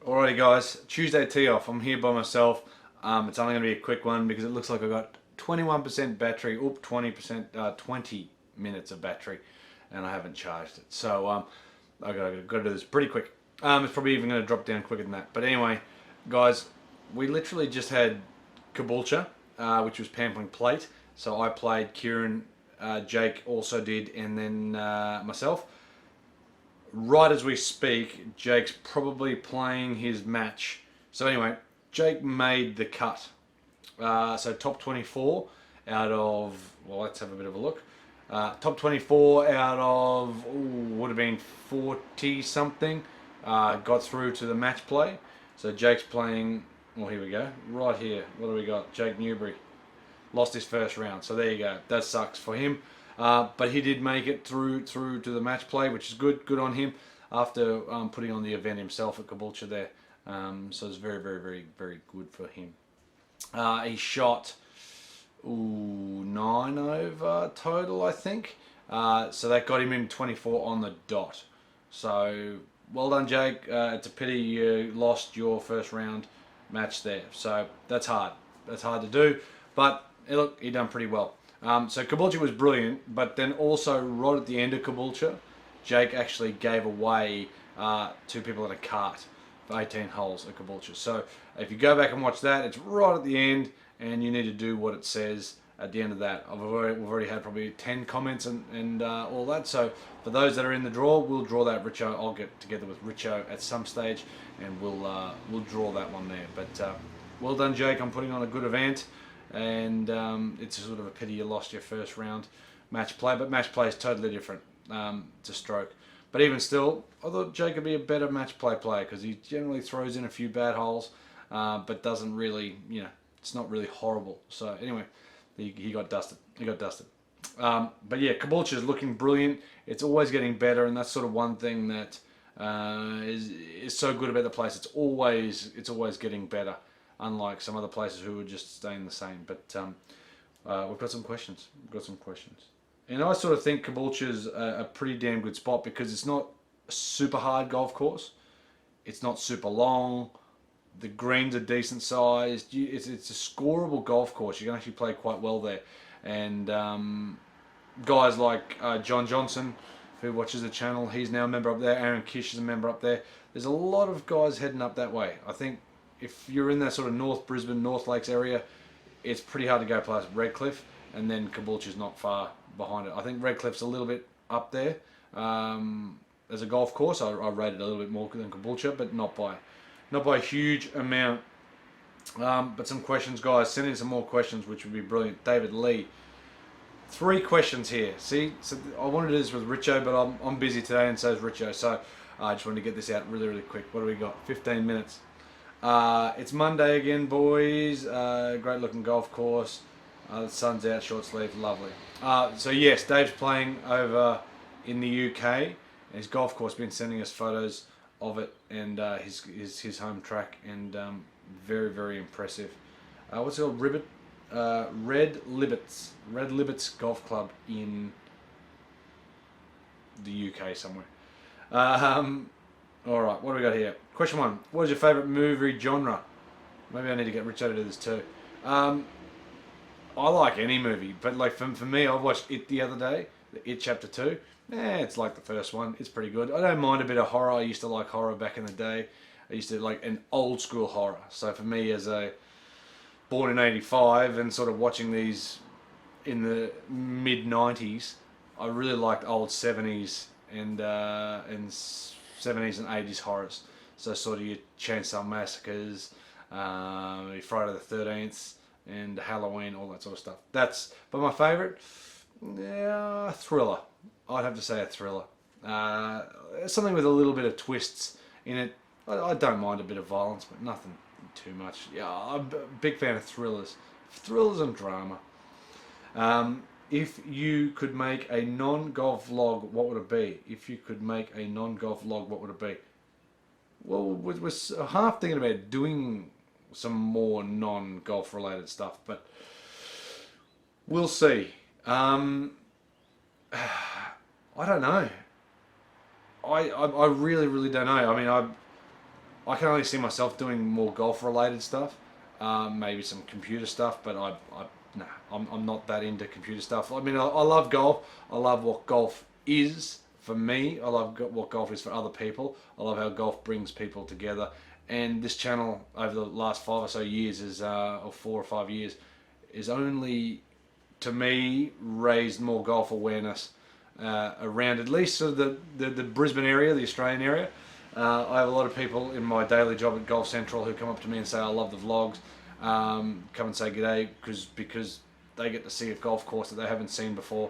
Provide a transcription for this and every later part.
Alrighty guys, Tuesday tee off. I'm here by myself. It's only going to be a quick one because it looks like I got 21% battery, 20 minutes of battery, and I haven't charged it. So I got to do this pretty quick. It's probably even going to drop down quicker than that. But anyway, guys, we literally just had Caboolture, which was Pampling Plate. So I played, Kieran, Jake also did, and then myself. Right as we speak, Jake's probably playing his match. So anyway, Jake made the cut. So top 24 out of, well, let's have a bit of a look. Top 24 out of, would have been 40 something, got through to the match play. So Jake's playing, well, here we go, right here. What do we got? Jake Newbury lost his first round. So there you go. That sucks for him. But he did make it through to the match play, which is good. Good on him after putting on the event himself at Caboolture there. So it's very, very, very, very good for him. He shot 9 over total, I think. So that got him in 24 on the dot. So well done, Jake. It's a pity you lost your first round match there. So that's hard. That's hard to do. But look, he done pretty well. So Caboolture was brilliant, but then also right at the end of Caboolture, Jake actually gave away 2 people in a cart for 18 holes at Caboolture. So if you go back and watch that, it's right at the end, and you need to do what it says at the end of that. We've already had probably 10 comments and all that. So for those that are in the draw, we'll draw that. Richo, I'll get together with Richo at some stage, and we'll draw that one there. But well done, Jake. I'm putting on a good event. And it's sort of a pity you lost your first round match play, but match play is totally different to stroke. But even still, I thought Jake would be a better match play player because he generally throws in a few bad holes, but doesn't really, it's not really horrible. So anyway, he got dusted. He got dusted. But yeah, Caboolture is looking brilliant. It's always getting better, and that's sort of one thing that is so good about the place. It's always getting better. Unlike some other places who are just staying the same. But we've got some questions. And I sort of think Caboolture's a pretty damn good spot because it's not a super hard golf course. It's not super long. The greens are decent sized. It's a scoreable golf course. You can actually play quite well there. And guys like John Johnson, who watches the channel, he's now a member up there. Aaron Kish is a member up there. There's a lot of guys heading up that way. I think if you're in that sort of North Brisbane, North Lakes area, it's pretty hard to go past Redcliffe, and then Caboolture's not far behind it. I think Redcliffe's a little bit up there as a golf course. I rate it a little bit more than Caboolture, but not by a huge amount. But some questions, guys. Send in some more questions, which would be brilliant. David Lee. 3 questions here. See, so I wanted to do this with Richo, but I'm busy today, and so is Richo. So I just wanted to get this out really, really quick. What do we got? 15 minutes. It's Monday again, boys. Great looking golf course. The sun's out, short sleeve, lovely. So yes, Dave's playing over in the UK. And his golf course been sending us photos of it and his home track, and very, very impressive. What's it called? Red Libbets Golf Club in the UK somewhere. Alright, what do we got here? Question 1. What is your favourite movie genre? Maybe I need to get Richo to do this too. I like any movie, but like for me, I watched It the other day, It Chapter 2. It's like the first one. It's pretty good. I don't mind a bit of horror. I used to like horror back in the day. I used to like an old school horror. So for me, as a born in 85 and sort of watching these in the mid 90s, I really liked old 70s and 70s and 80s horrors. So sort of your Chainsaw Massacres, Friday the 13th, and Halloween, all that sort of stuff. But my favourite, thriller. I'd have to say a thriller. Something with a little bit of twists in it. I don't mind a bit of violence, but nothing too much. Yeah, I'm a big fan of thrillers. Thrillers and drama. If you could make a non-golf vlog, what would it be? If you could make a non-golf vlog, what would it be? Well, we're half thinking about doing some more non-golf related stuff, but we'll see. I don't know. I really don't know. I mean, I can only see myself doing more golf related stuff, maybe some computer stuff, but nah, I'm not that into computer stuff. I mean, I love golf. I love what golf is for me. I love what golf is for other people. I love how golf brings people together. And this channel over the last 5 or so years or 4 or 5 years, is only, to me, raised more golf awareness around at least sort of the Brisbane area, the Australian area. I have a lot of people in my daily job at Golf Central who come up to me and say, I love the vlogs, come and say g'day, because they get to see a golf course that they haven't seen before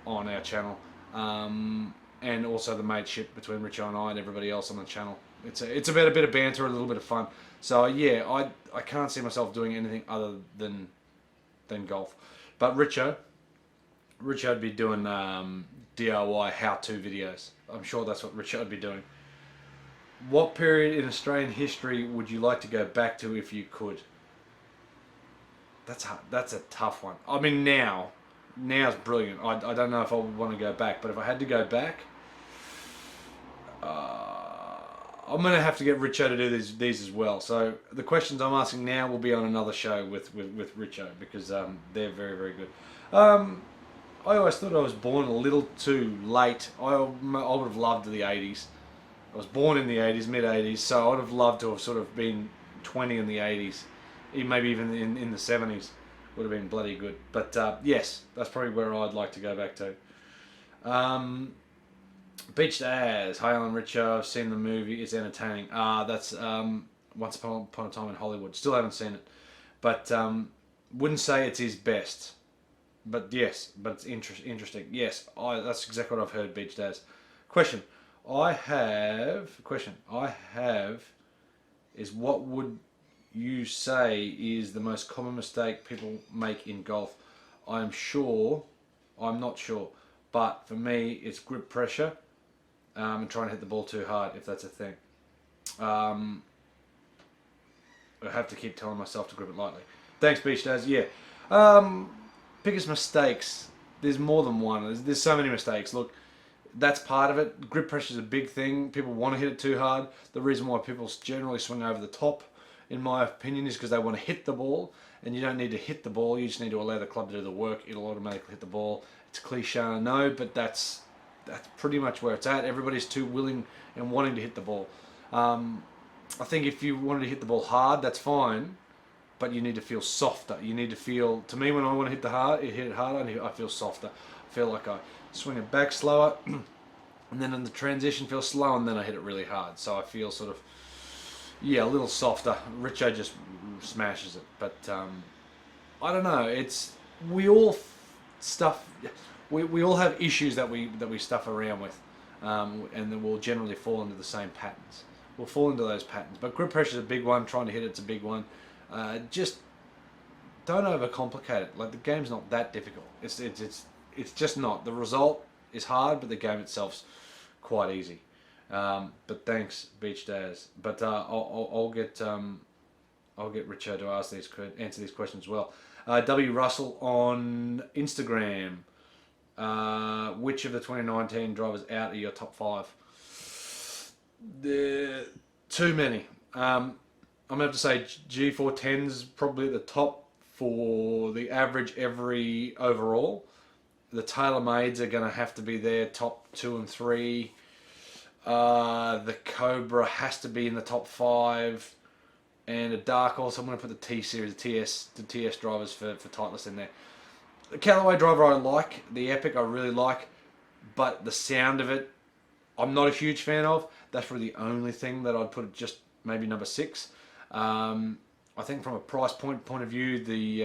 on our channel. And also the mateship between Richo and I and everybody else on the channel. It's about a bit of banter, a little bit of fun. So yeah, I can't see myself doing anything other than golf. But Richo'd be doing DIY how-to videos. I'm sure that's what Richo'd be doing. What period in Australian history would you like to go back to if you could? That's a tough one. I mean, now's brilliant. I don't know if I would want to go back, but if I had to go back, I'm going to have to get Richo to do these as well. So the questions I'm asking now will be on another show with Richo, because they're very, very good. I always thought I was born a little too late. I would have loved the 80s. I was born in the 80s, mid-80s, so I would have loved to have sort of been 20 in the 80s. Maybe even in the 70s would have been bloody good. But yes, that's probably where I'd like to go back to. Beach Daz, hi Alan Richo, I've seen the movie, it's entertaining. That's Once Upon a Time in Hollywood. Still haven't seen it. But wouldn't say it's his best. But yes, but it's interesting. Yes, that's exactly what I've heard, Beach Daz. Question I have is, what would you say is the most common mistake people make in golf? I'm not sure, but for me it's grip pressure and trying to hit the ball too hard, if that's a thing. I have to keep telling myself to grip it lightly. Thanks, Beach Daz. Yeah. Biggest mistakes. There's more than one. There's so many mistakes. Look, that's part of it. Grip pressure is a big thing. People want to hit it too hard. The reason why people generally swing over the top, in my opinion, is because they want to hit the ball, and you don't need to hit the ball. You just need to allow the club to do the work. It'll automatically hit the ball. It's cliche, I know, but that's pretty much where it's at. Everybody's too willing and wanting to hit the ball. I think if you wanted to hit the ball hard, that's fine, but you need to feel softer. You need to feel, to me, when I want to hit it hard, I feel softer. I feel like I swing it back slower, and then in the transition feel slow, and then I hit it really hard. So I feel sort of, yeah, a little softer. Richo just smashes it, but I don't know. We all have issues that we stuff around with, and then we'll generally fall into the same patterns. We'll fall into those patterns. But grip pressure is a big one. Trying to hit it's a big one. Just don't overcomplicate it. Like, the game's not that difficult. It's just not. The result is hard, but the game itself's quite easy. But thanks, Beach Daz. But I'll get Richo to answer these questions as well. W Russell on Instagram. Which of the 2019 drivers out are your top 5? Too many. I'm going to have to say G410's probably at the top for the average every overall. The TaylorMades are going to have to be there, top 2 and 3. The Cobra has to be in the top 5. And a dark horse, I'm going to put the T Series, the TS drivers for Titleist in there. The Callaway driver I like, the Epic I really like, but the sound of it, I'm not a huge fan of. That's probably the only thing that I'd put just maybe number 6. I think from a price point of view, the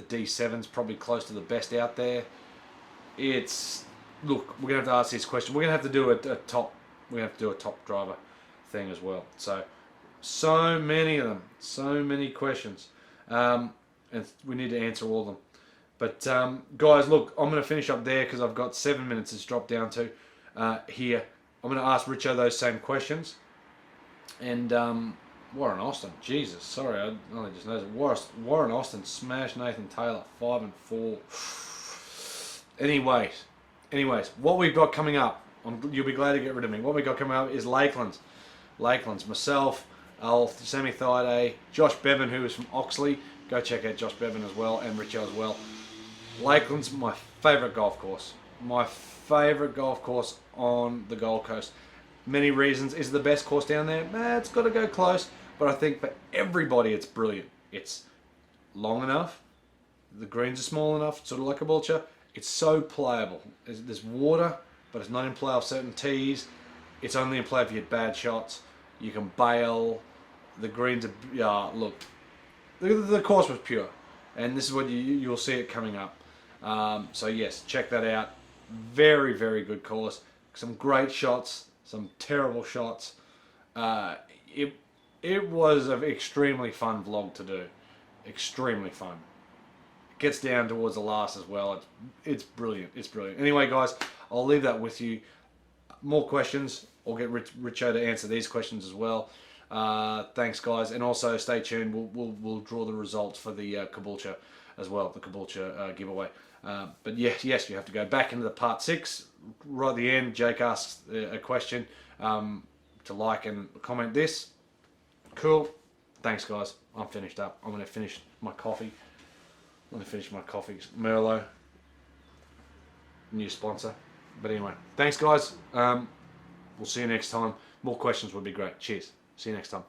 D7's probably close to the best out there. Look, we're gonna have to ask this question. We're gonna have to do a top driver thing as well. So many of them, so many questions, and we need to answer all of them. But guys, look, I'm going to finish up there because I've got 7 minutes it's dropped down to here. I'm going to ask Richo those same questions. And Warren Austin, Jesus, sorry, I only just noticed. Warren Austin smashed Nathan Taylor 5-4. Anyways, what we've got coming up, you'll be glad to get rid of me. What we've got coming up is Lakelands. Myself, Semi-Thaiday. Josh Bevan, who is from Oxley. Go check out Josh Bevan as well, and Richo as well. Lakeland's my favourite golf course. My favourite golf course on the Gold Coast. Many reasons. Is it the best course down there? It's got to go close. But I think for everybody, it's brilliant. It's long enough. The greens are small enough, sort of like Caboolture. It's so playable. There's water, but it's not in play off certain tees. It's only in play if you hit bad shots. You can bail. The greens are, look, the course was pure. And this is what you'll see it coming up. So yes, check that out. Very, very good course. Some great shots, some terrible shots. It was an extremely fun vlog to do. Extremely fun. It gets down towards the last as well. It's brilliant. It's brilliant. Anyway, guys, I'll leave that with you. More questions. I'll get Richo to answer these questions as well. Thanks, guys, and also stay tuned. We'll draw the results for the Caboolture as well, the Caboolture giveaway. But yes, you have to go back into the part 6. Right at the end, Jake asks a question to like and comment this. Cool. Thanks, guys. I'm finished up. I'm going to finish my coffee. Merlot. New sponsor. But anyway, thanks, guys. We'll see you next time. More questions would be great. Cheers. See you next time.